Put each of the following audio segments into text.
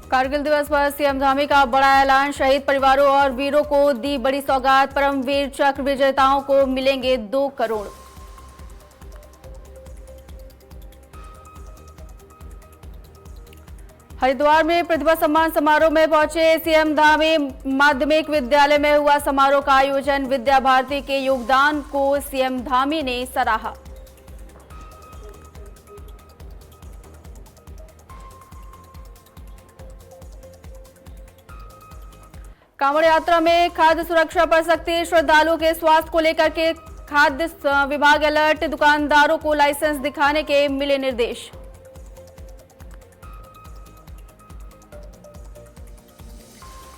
कारगिल दिवस पर सीएम धामी का बड़ा ऐलान, शहीद परिवारों और वीरों को दी बड़ी सौगात, परमवीर चक्र विजेताओं को मिलेंगे 2 करोड़। हरिद्वार में प्रतिभा सम्मान समारोह में पहुंचे सीएम धामी। माध्यमिक विद्यालय में हुआ समारोह का आयोजन, विद्या भारती के योगदान को सीएम धामी ने सराहा। कांवड़ यात्रा में खाद्य सुरक्षा पर सख्ती, श्रद्धालुओं के स्वास्थ्य को लेकर के खाद्य विभाग अलर्ट, दुकानदारों को लाइसेंस दिखाने के मिले निर्देश।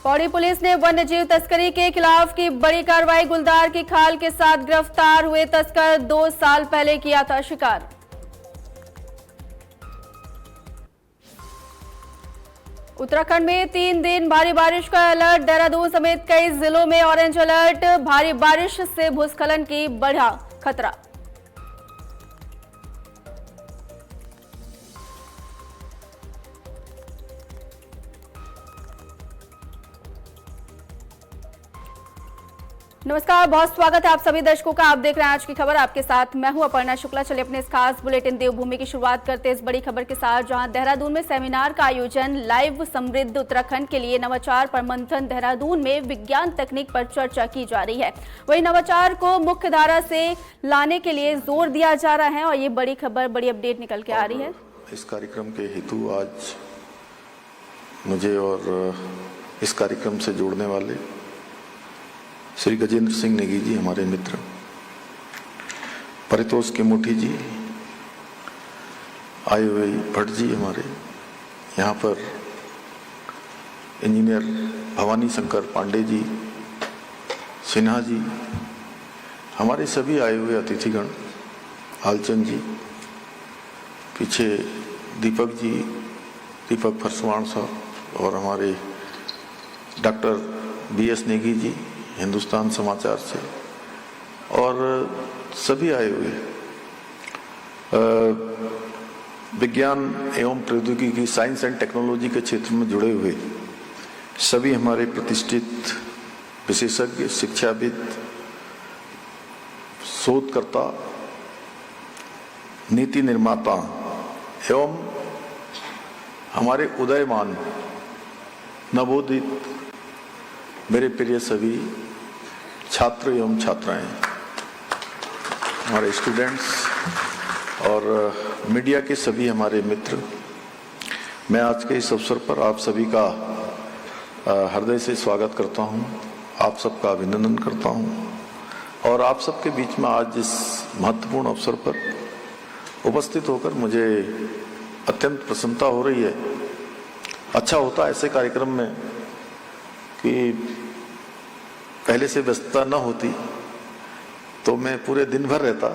पौड़ी पुलिस ने वन्यजीव तस्करी के खिलाफ की बड़ी कार्रवाई, गुलदार की खाल के साथ गिरफ्तार हुए तस्कर 2 साल पहले किया था शिकार। उत्तराखंड में 3 दिन भारी बारिश का अलर्ट, देहरादून समेत कई जिलों में ऑरेंज अलर्ट, भारी बारिश से भूस्खलन की बढ़ा खतरा। नमस्कार, बहुत स्वागत है आप सभी दर्शकों का। आप देख रहे हैं आज की खबर, आपके साथ मैं हूं अपर्णा शुक्ला। चलिए अपने इस खास बुलेटिन देवभूमि की शुरुआत करते हैं इस बड़ी खबर के साथ, जहां देहरादून में सेमिनार का आयोजन, लाइव समृद्ध उत्तराखंड के लिए नवाचार पर मंथन। देहरादून में विज्ञान तकनीक पर चर्चा की जा रही है, वही नवाचार को मुख्य धारा से लाने के लिए जोर दिया जा रहा है और ये बड़ी खबर, बड़ी अपडेट निकल के आ रही है। इस कार्यक्रम के हेतु आज मुझे और इस कार्यक्रम से जुड़ने वाले श्री गजेंद्र सिंह नेगी जी, हमारे मित्र, परितोष केमोठी जी, आए हुए भट्ट जी, हमारे यहाँ पर इंजीनियर भवानी शंकर पांडे जी, सिन्हा जी, हमारे सभी आए हुए अतिथिगण, हालचंद जी, पीछे दीपक जी, दीपक फरसवाण साहब, और हमारे डॉक्टर BS नेगी जी हिंदुस्तान समाचार से, और सभी आए हुए विज्ञान एवं प्रौद्योगिकी, साइंस एंड टेक्नोलॉजी के क्षेत्र में जुड़े हुए सभी हमारे प्रतिष्ठित विशेषज्ञ, शिक्षाविद, शोधकर्ता, नीति निर्माता एवं हमारे उदयमान नवोदित मेरे प्रिय सभी छात्र एवं छात्राएं, हमारे स्टूडेंट्स और मीडिया के सभी हमारे मित्र, मैं आज के इस अवसर पर आप सभी का हृदय से स्वागत करता हूं, आप सबका अभिनंदन करता हूं और आप सबके बीच में आज इस महत्वपूर्ण अवसर पर उपस्थित होकर मुझे अत्यंत प्रसन्नता हो रही है। अच्छा होता है ऐसे कार्यक्रम में कि पहले से व्यस्तता न होती तो मैं पूरे दिन भर रहता,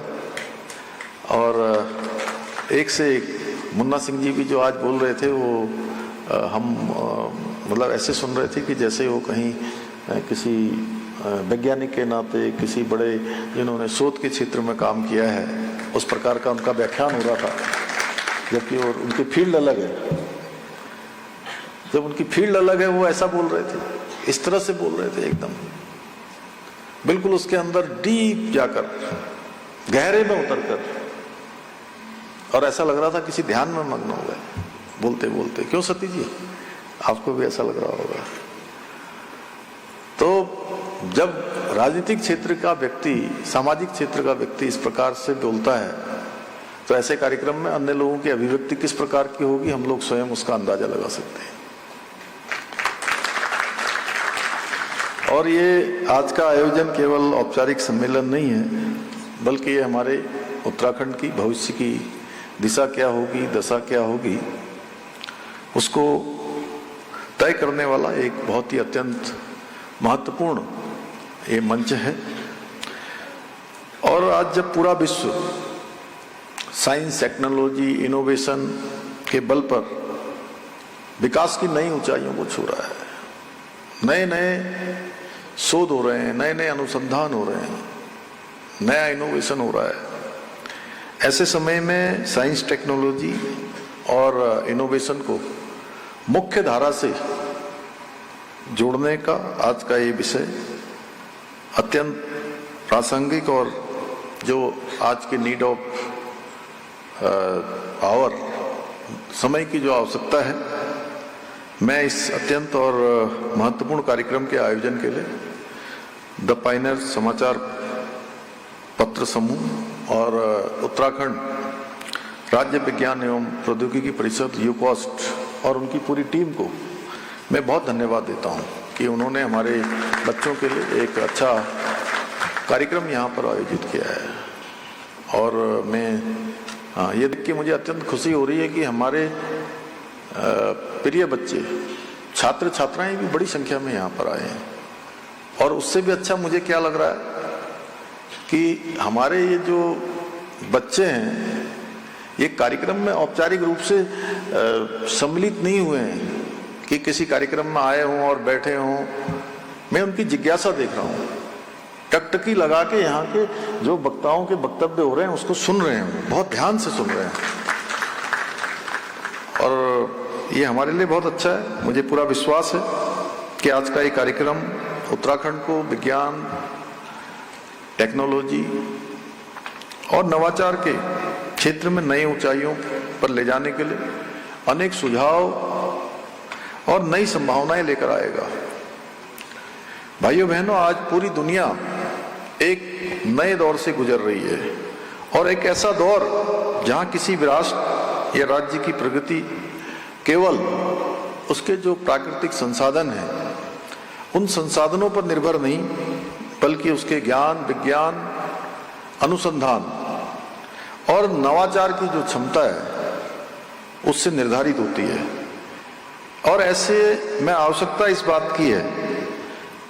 और एक से एक मुन्ना सिंह जी भी जो आज बोल रहे थे वो हम मतलब ऐसे सुन रहे थे कि जैसे वो कहीं किसी वैज्ञानिक के नाते, किसी बड़े जिन्होंने शोध के क्षेत्र में काम किया है, उस प्रकार का उनका व्याख्यान हो रहा था, जबकि और उनकी फील्ड अलग है। जब उनकी फील्ड अलग है वो ऐसा बोल रहे थे, इस तरह से बोल रहे थे, एकदम बिल्कुल उसके अंदर डीप जाकर, गहरे में उतरकर, और ऐसा लग रहा था किसी ध्यान में मग्न हो गए बोलते बोलते। क्यों सती जी, आपको भी ऐसा लग रहा होगा? तो जब राजनीतिक क्षेत्र का व्यक्ति, सामाजिक क्षेत्र का व्यक्ति इस प्रकार से बोलता है तो ऐसे कार्यक्रम में अन्य लोगों की अभिव्यक्ति किस प्रकार की होगी, हम लोग स्वयं उसका अंदाजा लगा सकते हैं। और ये आज का आयोजन केवल औपचारिक सम्मेलन नहीं है, बल्कि ये हमारे उत्तराखंड की भविष्य की दिशा क्या होगी, दशा क्या होगी, उसको तय करने वाला एक बहुत ही अत्यंत महत्वपूर्ण ये मंच है। और आज जब पूरा विश्व साइंस, टेक्नोलॉजी, इनोवेशन के बल पर विकास की नई ऊंचाइयों को छू रहा है, नए नए शोध हो रहे हैं, नए नए अनुसंधान हो रहे हैं, नया इनोवेशन हो रहा है, ऐसे समय में साइंस, टेक्नोलॉजी और इनोवेशन को मुख्य धारा से जोड़ने का आज का ये विषय अत्यंत प्रासंगिक और जो आज की नीड ऑफ आवर समय की जो आवश्यकता है, मैं इस अत्यंत और महत्वपूर्ण कार्यक्रम के आयोजन के लिए द पायनियर समाचार पत्र समूह और उत्तराखंड राज्य विज्ञान एवं प्रौद्योगिकी परिषद यूकॉस्ट और उनकी पूरी टीम को मैं बहुत धन्यवाद देता हूं कि उन्होंने हमारे बच्चों के लिए एक अच्छा कार्यक्रम यहाँ पर आयोजित किया है। और मैं ये देख के मुझे अत्यंत खुशी हो रही है कि हमारे प्रिय बच्चे, छात्र छात्राएं भी बड़ी संख्या में यहाँ पर आए हैं। और उससे भी अच्छा मुझे क्या लग रहा है कि हमारे ये जो बच्चे हैं ये कार्यक्रम में औपचारिक रूप से सम्मिलित नहीं हुए हैं कि किसी कार्यक्रम में आए हों और बैठे हों। मैं उनकी जिज्ञासा देख रहा हूँ, टकटकी लगा के यहाँ के जो वक्ताओं के वक्तव्य हो रहे हैं उसको सुन रहे हैं, बहुत ध्यान से सुन रहे हैं। और ये हमारे लिए बहुत अच्छा है। मुझे पूरा विश्वास है कि आज का ये कार्यक्रम उत्तराखंड को विज्ञान, टेक्नोलॉजी और नवाचार के क्षेत्र में नई ऊंचाइयों पर ले जाने के लिए अनेक सुझाव और नई संभावनाएं लेकर आएगा। भाइयों बहनों, आज पूरी दुनिया एक नए दौर से गुजर रही है और एक ऐसा दौर जहां किसी भी राष्ट्र या राज्य की प्रगति केवल उसके जो प्राकृतिक संसाधन हैं उन संसाधनों पर निर्भर नहीं, बल्कि उसके ज्ञान, विज्ञान, अनुसंधान और नवाचार की जो क्षमता है उससे निर्धारित होती है। और ऐसे में आवश्यकता इस बात की है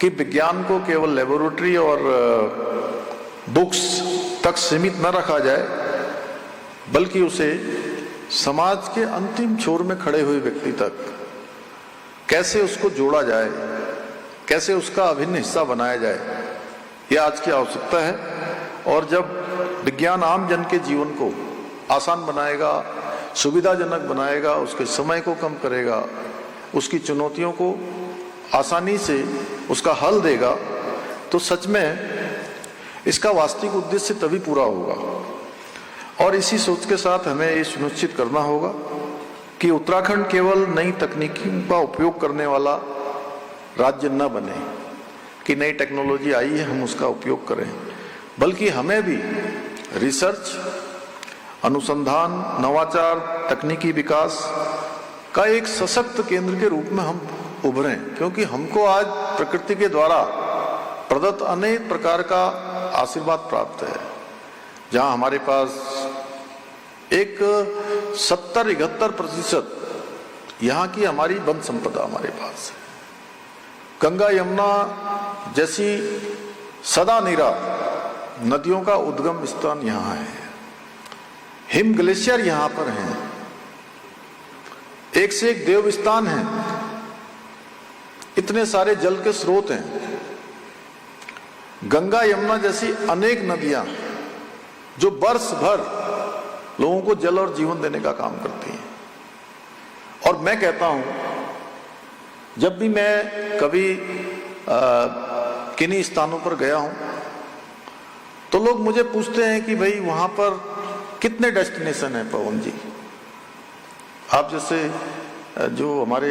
कि विज्ञान को केवल लेबोरेटरी और बुक्स तक सीमित न रखा जाए, बल्कि उसे समाज के अंतिम छोर में खड़े हुए व्यक्ति तक कैसे उसको जोड़ा जाए, कैसे उसका अभिन्न हिस्सा बनाया जाए, यह आज की आवश्यकता है। और जब विज्ञान आम जन के जीवन को आसान बनाएगा, सुविधाजनक बनाएगा, उसके समय को कम करेगा, उसकी चुनौतियों को आसानी से उसका हल देगा, तो सच में इसका वास्तविक उद्देश्य तभी पूरा होगा। और इसी सोच के साथ हमें ये सुनिश्चित करना होगा कि उत्तराखंड केवल नई तकनीकों का उपयोग करने वाला राज्य न बने कि नई टेक्नोलॉजी आई है हम उसका उपयोग करें, बल्कि हमें भी रिसर्च, अनुसंधान, नवाचार, तकनीकी विकास का एक सशक्त केंद्र के रूप में हम उभरें। क्योंकि हमको आज प्रकृति के द्वारा प्रदत्त अनेक प्रकार का आशीर्वाद प्राप्त है, जहां हमारे पास एक 70-71% यहाँ की हमारी वन संपदा हमारे पास है। गंगा, यमुना जैसी सदा निरा नदियों का उद्गम स्थान यहाँ है। हिम ग्लेशियर यहाँ पर हैं, एक से एक देव स्थान है, इतने सारे जल के स्रोत हैं। गंगा, यमुना जैसी अनेक नदियां जो वर्ष भर लोगों को जल और जीवन देने का काम करती हैं। और मैं कहता हूं, जब भी मैं कभी किन्हीं स्थानों पर गया हूं तो लोग मुझे पूछते हैं कि भाई वहां पर कितने डेस्टिनेशन है पवन जी। आप जैसे जो हमारे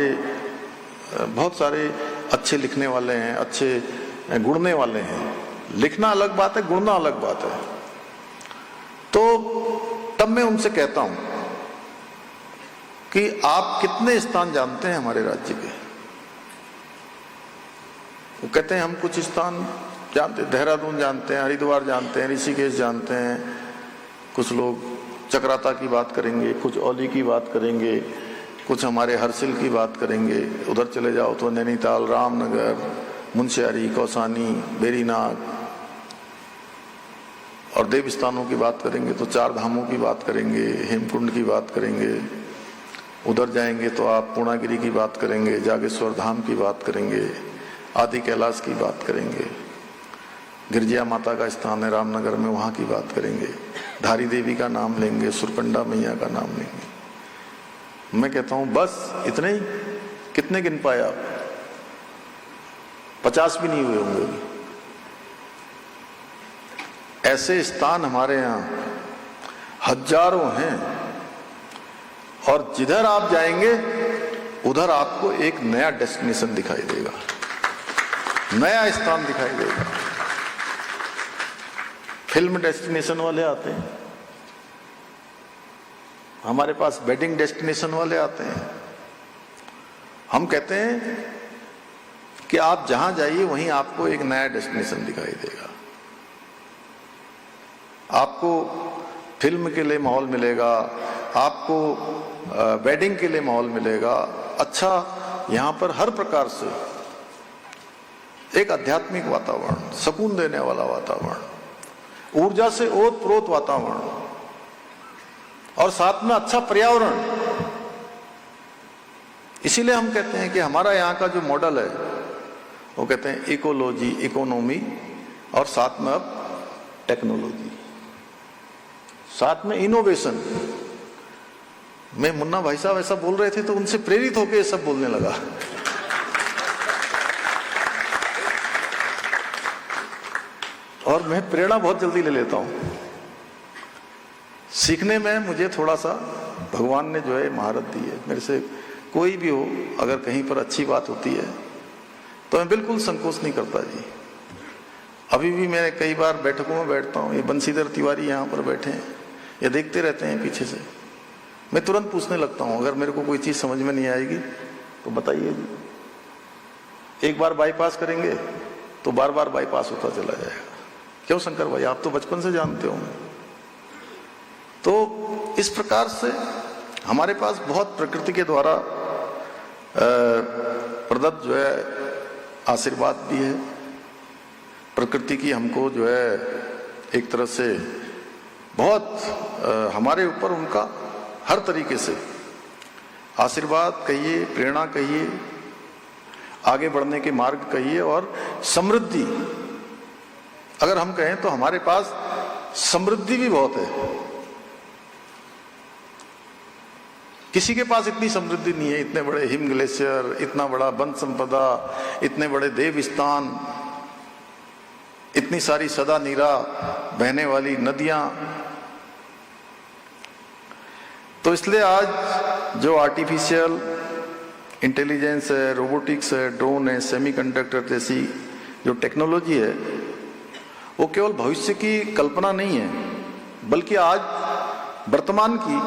बहुत सारे अच्छे लिखने वाले हैं, अच्छे गुणने वाले हैं, लिखना अलग बात है, गुणना अलग बात है। तो तब मैं उनसे कहता हूं कि आप कितने स्थान जानते हैं हमारे राज्य के। वो कहते हैं हम कुछ स्थान जानते हैं, देहरादून जानते हैं, हरिद्वार जानते हैं, ऋषिकेश जानते हैं, कुछ लोग चक्राता की बात करेंगे, कुछ औली की बात करेंगे, कुछ हमारे हरसिल की बात करेंगे। उधर चले जाओ तो नैनीताल, रामनगर, मुंशियारी, कौसानी, बेरीनाग, और देव स्थानों की बात करेंगे तो चार धामों की बात करेंगे, हेमकुंड की बात करेंगे। उधर जाएंगे तो आप पूर्णागिरी की बात करेंगे, जागेश्वर धाम की बात करेंगे, आदि कैलाश की बात करेंगे, गिरजिया माता का स्थान है रामनगर में, वहाँ की बात करेंगे, धारी देवी का नाम लेंगे, सुरकंडा मैया का नाम लेंगे। मैं कहता हूँ बस इतने ही। कितने गिन पाए आप? 50 भी नहीं हुए होंगे अभी। ऐसे स्थान हमारे यहाँ हजारों हैं, और जिधर आप जाएंगे उधर आपको एक नया डेस्टिनेशन दिखाई देगा, नया स्थान दिखाई देगा। फिल्म डेस्टिनेशन वाले आते हैं हमारे पास, वेडिंग डेस्टिनेशन वाले आते हैं। हम कहते हैं कि आप जहां जाइए वहीं आपको एक नया डेस्टिनेशन दिखाई देगा। आपको फिल्म के लिए माहौल मिलेगा, आपको वेडिंग के लिए माहौल मिलेगा। अच्छा, यहाँ पर हर प्रकार से एक आध्यात्मिक वातावरण, सुकून देने वाला वातावरण, ऊर्जा से ओत-प्रोत वातावरण, और साथ में अच्छा पर्यावरण। इसीलिए हम कहते हैं कि हमारा यहाँ का जो मॉडल है वो कहते हैं इकोलॉजी, इकोनॉमी, और साथ में अब टेक्नोलॉजी, साथ में इनोवेशन। मैं मुन्ना भाई साहब ऐसा बोल रहे थे तो उनसे प्रेरित होकर ये सब बोलने लगा। और मैं प्रेरणा बहुत जल्दी ले लेता हूं। सीखने में मुझे थोड़ा सा भगवान ने जो है महारत दी है। मेरे से कोई भी हो, अगर कहीं पर अच्छी बात होती है तो मैं बिल्कुल संकोच नहीं करता जी। अभी भी मैं कई बार बैठकों में बैठता हूँ, ये बंशीधर तिवारी यहाँ पर बैठे हैं, ये देखते रहते हैं पीछे से, मैं तुरंत पूछने लगता हूँ, अगर मेरे को कोई चीज़ समझ में नहीं आएगी तो बताइए जी। एक बार बाईपास करेंगे तो बार बार बाईपास होता चला जाएगा। क्यों शंकर भाई, आप तो बचपन से जानते होंगे। तो इस प्रकार से हमारे पास बहुत प्रकृति के द्वारा प्रदत्त जो है आशीर्वाद भी है। प्रकृति की हमको जो है एक तरह से बहुत हमारे ऊपर उनका हर तरीके से आशीर्वाद कहिए, प्रेरणा कहिए, आगे बढ़ने के मार्ग कहिए, और समृद्धि अगर हम कहें तो हमारे पास समृद्धि भी बहुत है। किसी के पास इतनी समृद्धि नहीं है, इतने बड़े हिम ग्लेशियर, इतना बड़ा वन संपदा, इतने बड़े देव स्थान, इतनी सारी सदा नीरा बहने वाली नदियां। तो इसलिए आज जो आर्टिफिशियल इंटेलिजेंस है, रोबोटिक्स है, ड्रोन है, सेमीकंडक्टर जैसी जो टेक्नोलॉजी है, वो केवल भविष्य की कल्पना नहीं है, बल्कि आज वर्तमान की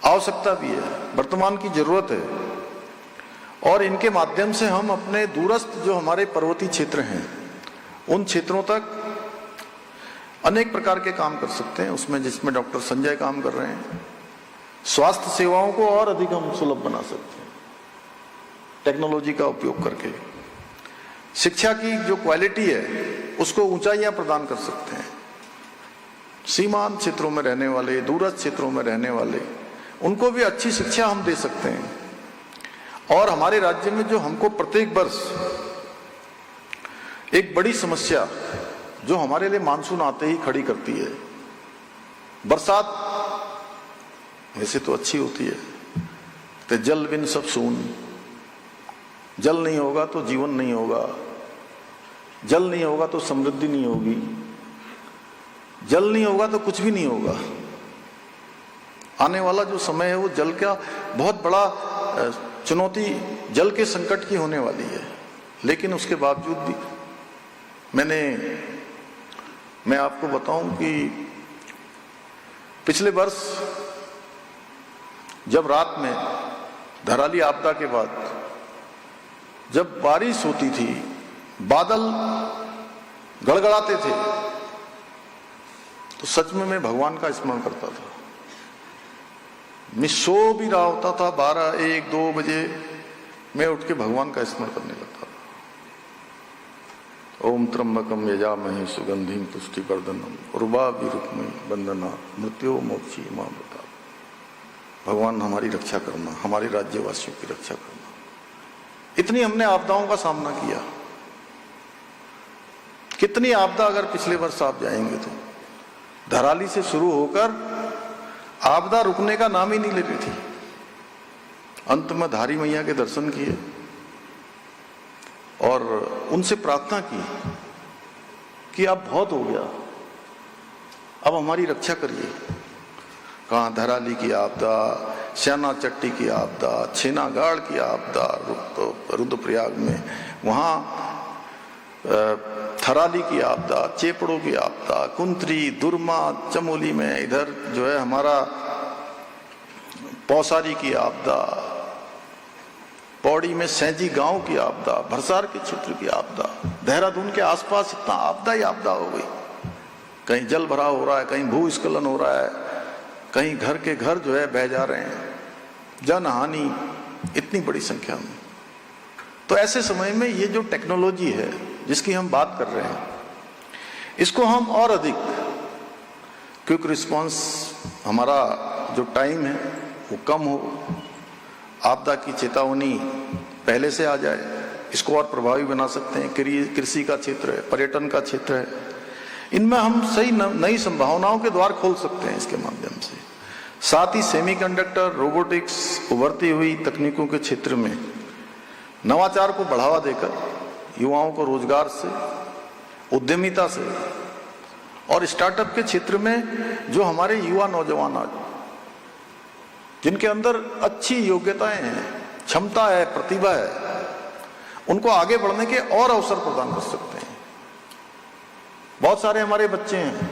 आवश्यकता भी है, वर्तमान की जरूरत है। और इनके माध्यम से हम अपने दूरस्थ जो हमारे पर्वतीय क्षेत्र हैं उन क्षेत्रों तक अनेक प्रकार के काम कर सकते हैं। उसमें जिसमें डॉक्टर संजय काम कर रहे हैं, स्वास्थ्य सेवाओं को और अधिक हम सुलभ बना सकते हैं टेक्नोलॉजी का उपयोग करके। शिक्षा की जो क्वालिटी है उसको ऊंचाइयां प्रदान कर सकते हैं। सीमांत क्षेत्रों में रहने वाले, दूरस्थ क्षेत्रों में रहने वाले, उनको भी अच्छी शिक्षा हम दे सकते हैं। और हमारे राज्य में जो हमको प्रत्येक वर्ष एक बड़ी समस्या जो हमारे लिए मानसून आते ही खड़ी करती है, बरसात वैसे तो अच्छी होती है, तो जल बिन सब सून, जल नहीं होगा तो जीवन नहीं होगा, जल नहीं होगा तो समृद्धि नहीं होगी, जल नहीं होगा तो कुछ भी नहीं होगा। आने वाला जो समय है वो जल का बहुत बड़ा चुनौती जल के संकट की होने वाली है। लेकिन उसके बावजूद भी मैं आपको बताऊं कि पिछले वर्ष जब रात में धराली आपदा के बाद जब बारिश होती थी, बादल गड़गड़ाते थे, तो सच में मैं भगवान का स्मरण करता था। मैं सो भी रहा होता था, 12, 1, 2 बजे मैं उठ के भगवान का स्मरण करने लगता था। ओम त्र्यंबकम यजामहे सुगंधिम पुष्टिवर्धनम उर्वारुकमयी वंदना मृत्यो मोक्षी मामृता। भगवान हमारी रक्षा करना, हमारे राज्यवासियों की रक्षा करना। इतनी हमने आपदाओं का सामना किया। कितनी आपदा अगर पिछले वर्ष आप जाएंगे तो धराली से शुरू होकर आपदा रुकने का नाम ही नहीं ले रही थी। अंत में धारी मैया के दर्शन किए और उनसे प्रार्थना की कि अब बहुत हो गया, अब हमारी रक्षा करिए। कहाँ धराली की आपदा, श्याना चट्टी की आपदा, छेनागाड़ की आपदा, रुद्रप्रयाग में, वहाँ थराली की आपदा, चेपड़ों की आपदा, कुंतरी, दुर्मा, चमोली में, इधर जो है हमारा पौसारी की आपदा, पौड़ी में सैंजी गांव की आपदा, भरसार के क्षेत्र की आपदा, देहरादून के आसपास इतना आपदा ही आपदा हो गई। कहीं जल भराव हो रहा है, कहीं भूस्खलन हो रहा है, कहीं घर के घर जो है बह जा रहे हैं, जन हानि इतनी बड़ी संख्या में। तो ऐसे समय में ये जो टेक्नोलॉजी है जिसकी हम बात कर रहे हैं, इसको हम और अधिक क्विक रिस्पांस, हमारा जो टाइम है वो कम हो, आपदा की चेतावनी पहले से आ जाए, इसको और प्रभावी बना सकते हैं। कृषि का क्षेत्र है, पर्यटन का क्षेत्र है, इनमें हम सही नई संभावनाओं के द्वार खोल सकते हैं इसके माध्यम से। साथ ही सेमीकंडक्टर, रोबोटिक्स, उभरती हुई तकनीकों के क्षेत्र में नवाचार को बढ़ावा देकर युवाओं को रोजगार से, उद्यमिता से और स्टार्टअप के क्षेत्र में जो हमारे युवा नौजवान आज जिनके अंदर अच्छी योग्यताएं हैं, क्षमता है, प्रतिभा है, उनको आगे बढ़ने के और अवसर प्रदान कर सकते हैं। बहुत सारे हमारे बच्चे हैं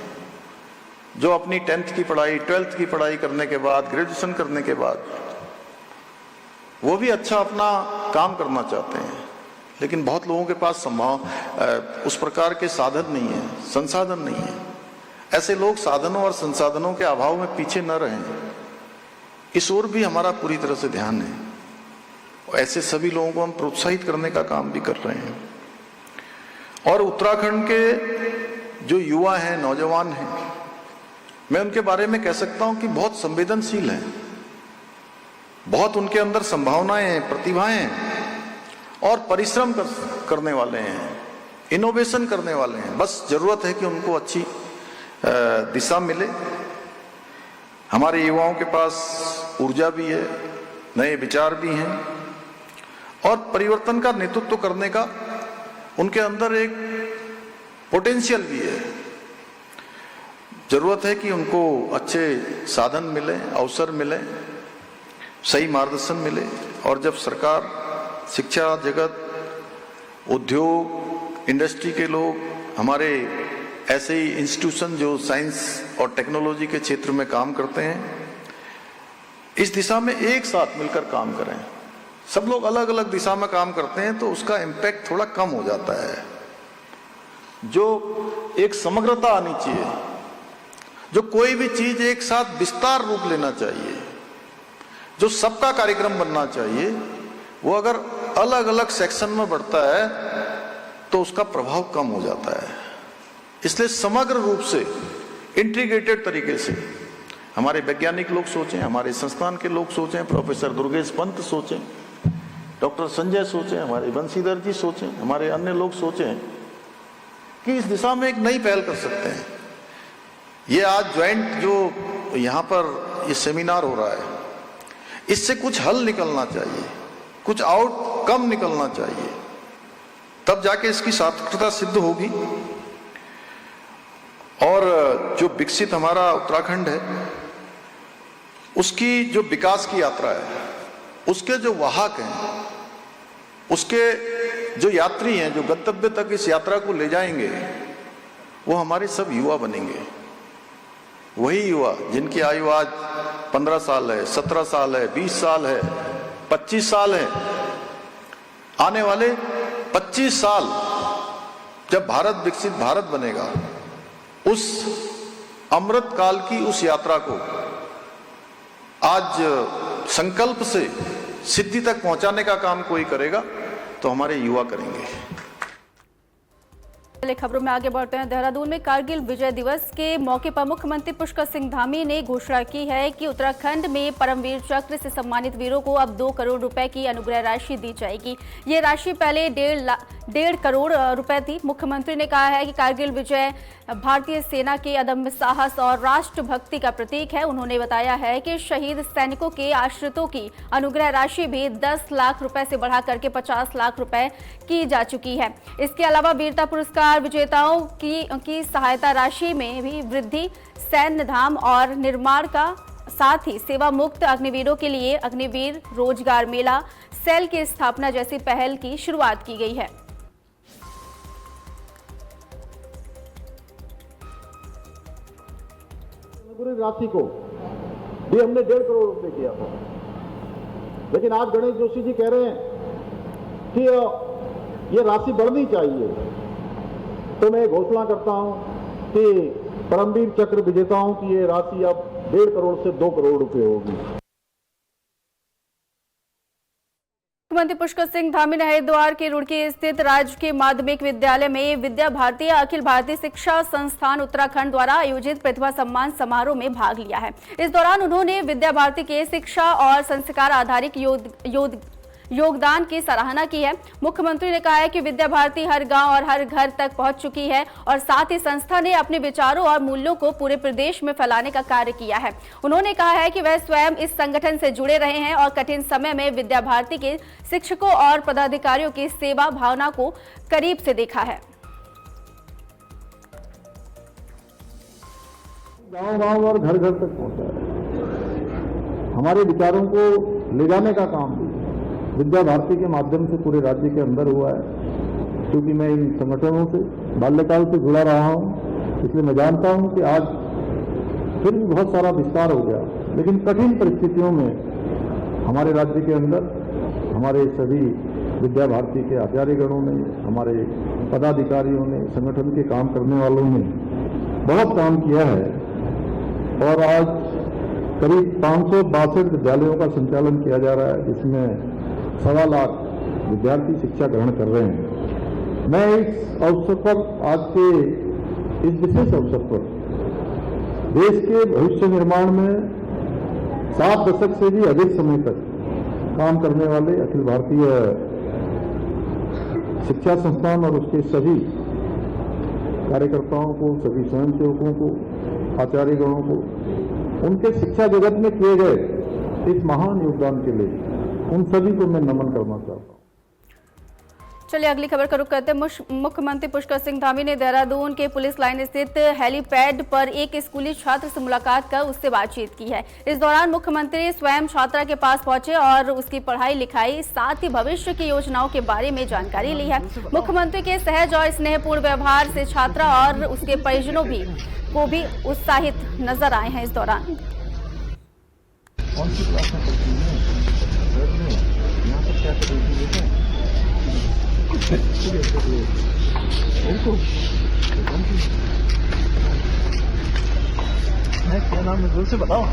जो अपनी 10th की पढ़ाई, 12th की पढ़ाई करने के बाद, ग्रेजुएशन करने के बाद वो भी अच्छा अपना काम करना चाहते हैं, लेकिन बहुत लोगों के पास उस प्रकार के साधन नहीं है, संसाधन नहीं है। ऐसे लोग साधनों और संसाधनों के अभाव में पीछे न रहें, इस ओर भी हमारा पूरी तरह से ध्यान है। और ऐसे सभी लोगों को हम प्रोत्साहित करने का काम भी कर रहे हैं। और उत्तराखंड के जो युवा हैं, नौजवान हैं, मैं उनके बारे में कह सकता हूं कि बहुत संवेदनशील हैं, बहुत उनके अंदर संभावनाएं हैं, प्रतिभाएं हैं और परिश्रम करने वाले हैं, इनोवेशन करने वाले हैं। बस जरूरत है कि उनको अच्छी दिशा मिले। हमारे युवाओं के पास ऊर्जा भी है, नए विचार भी हैं और परिवर्तन का नेतृत्व करने का उनके अंदर एक पोटेंशियल भी है। जरूरत है कि उनको अच्छे साधन मिले, अवसर मिले, सही मार्गदर्शन मिले। और जब सरकार, शिक्षा जगत, उद्योग, इंडस्ट्री के लोग, हमारे ऐसे ही इंस्टीट्यूशन जो साइंस और टेक्नोलॉजी के क्षेत्र में काम करते हैं, इस दिशा में एक साथ मिलकर काम करें। सब लोग अलग अलग दिशा में काम करते हैं तो उसका इम्पैक्ट थोड़ा कम हो जाता है। जो एक समग्रता आनी चाहिए, जो कोई भी चीज एक साथ विस्तार रूप लेना चाहिए, जो सबका कार्यक्रम बनना चाहिए, वो अगर अलग अलग सेक्शन में बढ़ता है तो उसका प्रभाव कम हो जाता है। इसलिए समग्र रूप से, इंटीग्रेटेड तरीके से हमारे वैज्ञानिक लोग सोचें, हमारे संस्थान के लोग सोचें, प्रोफेसर दुर्गेश पंत सोचें, डॉक्टर संजय सोचें, हमारे बंशीधर जी सोचें, हमारे अन्य लोग सोचें कि इस दिशा में एक नई पहल कर सकते हैं। ये आज ज्वाइंट जो यहाँ पर ये सेमिनार हो रहा है, इससे कुछ हल निकलना चाहिए, कुछ आउटकम निकलना चाहिए, तब जाके इसकी सार्थकता सिद्ध होगी। और जो विकसित हमारा उत्तराखंड है, उसकी जो विकास की यात्रा है, उसके जो वाहक हैं, उसके जो यात्री हैं, जो गंतव्य तक इस यात्रा को ले जाएंगे, वो हमारे सब युवा बनेंगे। वही युवा जिनकी आयु आज 15 साल है, 17 साल है, 20 साल है, 25 साल है। आने वाले 25 साल जब भारत विकसित भारत बनेगा, उस अमृत काल की उस यात्रा को आज संकल्प से सिद्धि तक पहुंचाने का काम कोई करेगा तो हमारे युवा करेंगे। पहले खबरों में आगे बढ़ते हैं। देहरादून में कारगिल विजय दिवस के मौके पर मुख्यमंत्री पुष्कर सिंह धामी ने घोषणा की है कि उत्तराखंड में परमवीर चक्र से सम्मानित वीरों को अब 2 करोड़ रुपए की अनुग्रह राशि दी जाएगी। ये राशि पहले 1.5 करोड़ रुपए थी। मुख्यमंत्री ने कहा है कि कारगिल विजय भारतीय सेना के अदम्य साहस और राष्ट्रभक्ति का प्रतीक है। उन्होंने बताया है कि शहीद सैनिकों के आश्रितों की अनुग्रह राशि भी 10 लाख रुपए से बढ़ा करके 50 लाख रुपए की जा चुकी है। इसके अलावा वीरता पुरस्कार विजेताओं की सहायता राशि में भी वृद्धि, सैन्य धाम और निर्माण का साथ ही सेवा मुक्त अग्निवीरों के लिए अग्निवीर रोजगार मेला सेल की स्थापना जैसी पहल की शुरुआत की गई है। राशि को भी हमने 1.5 करोड़ रुपए किया था, लेकिन आज गणेश जोशी जी कह रहे हैं कि ये राशि बढ़नी चाहिए। तो मैं घोषणा करता हूं कि परमवीर चक्र विजेताओं की ये राशि अब 1.5 करोड़ से 2 करोड़ रुपए होगी। मुख्यमंत्री पुष्कर सिंह धामी ने हरिद्वार के रुड़की स्थित राजकीय माध्यमिक विद्यालय में विद्या भारती अखिल भारतीय शिक्षा संस्थान उत्तराखंड द्वारा आयोजित प्रतिभा सम्मान समारोह में भाग लिया है। इस दौरान उन्होंने विद्या भारती के शिक्षा और संस्कार आधारित योगदान की सराहना की है। मुख्यमंत्री ने कहा है कि विद्या भारती हर गांव और हर घर तक पहुंच चुकी है और साथ ही संस्था ने अपने विचारों और मूल्यों को पूरे प्रदेश में फैलाने का कार्य किया है। उन्होंने कहा है कि वह स्वयं इस संगठन से जुड़े रहे हैं और कठिन समय में विद्या भारती के शिक्षकों और पदाधिकारियों की सेवा भावना को करीब से देखा है। गांव-गांव और घर घर तक पहुंचा है। हमारे विचारों को ले जाने का काम भी विद्या भारती के माध्यम से पूरे राज्य के अंदर हुआ है। क्योंकि मैं इन संगठनों से बाल्यकाल से जुड़ा रहा हूं, इसलिए मैं जानता हूं कि आज फिर भी बहुत सारा विस्तार हो गया, लेकिन कठिन परिस्थितियों में हमारे राज्य के अंदर हमारे सभी विद्या भारती के आचार्यगणों ने, हमारे पदाधिकारियों ने, संगठन के काम करने वालों ने बहुत काम किया है और आज करीब 562 विद्यालयों का संचालन किया जा रहा है, जिसमें 1.25 लाख विद्यार्थी शिक्षा ग्रहण कर रहे हैं। मैं इस अवसर पर, आज के इस विशेष अवसर पर देश के भविष्य निर्माण में 7 दशक से भी अधिक समय तक काम करने वाले अखिल भारतीय शिक्षा संस्थान और उसके सभी कार्यकर्ताओं को, सभी स्वयंसेवकों को, आचार्यगणों को, उनके शिक्षा जगत में किए गए इस महान योगदान के लिए उन सभी को मैं नमन करना चाहता हूँ। चलिए अगली खबर का रुख करते हैं। मुख्यमंत्री पुष्कर सिंह धामी ने देहरादून के पुलिस लाइन स्थित हेलीपैड पर एक स्कूली छात्र से मुलाकात कर उससे बातचीत की है। इस दौरान मुख्यमंत्री स्वयं छात्रा के पास पहुंचे और उसकी पढ़ाई लिखाई साथ ही भविष्य की योजनाओं के बारे में जानकारी ली है। मुख्यमंत्री के सहज और स्नेहपूर्ण व्यवहार से छात्रा और उसके परिजनों को भी उत्साहित नजर आए हैं। इस दौरान कौन सी क्लास में पढ़ती हैं? यहाँ पर क्या कर रही थी? क्या नाम है? जोर से बताओ।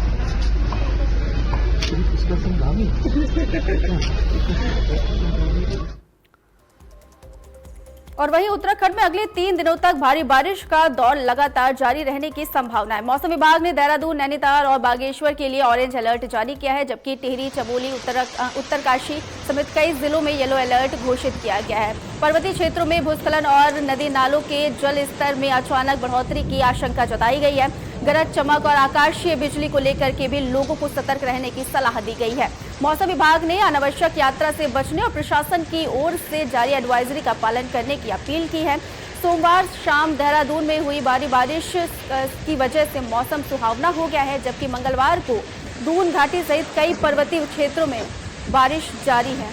पुष्कर सिंह धामी। और वहीं उत्तराखंड में अगले 3 दिनों तक भारी बारिश का दौर लगातार जारी रहने की संभावना है। मौसम विभाग ने देहरादून, नैनीताल और बागेश्वर के लिए ऑरेंज अलर्ट जारी किया है, जबकि टिहरी, चमोली, उत्तरकाशी समेत कई जिलों में येलो अलर्ट घोषित किया गया है। पर्वतीय क्षेत्रों में भूस्खलन और नदी नालों के जल स्तर में अचानक बढ़ोतरी की आशंका जताई गई है। गरज चमक और आकाशीय बिजली को लेकर के भी लोगों को सतर्क रहने की सलाह दी गई है। मौसम विभाग ने अनावश्यक यात्रा से बचने और प्रशासन की ओर से जारी एडवाइजरी का पालन करने की अपील की है। सोमवार शाम देहरादून में हुई भारी बारिश की वजह से मौसम सुहावना हो गया है, जबकि मंगलवार को दून घाटी सहित कई पर्वतीय क्षेत्रों में बारिश जारी है।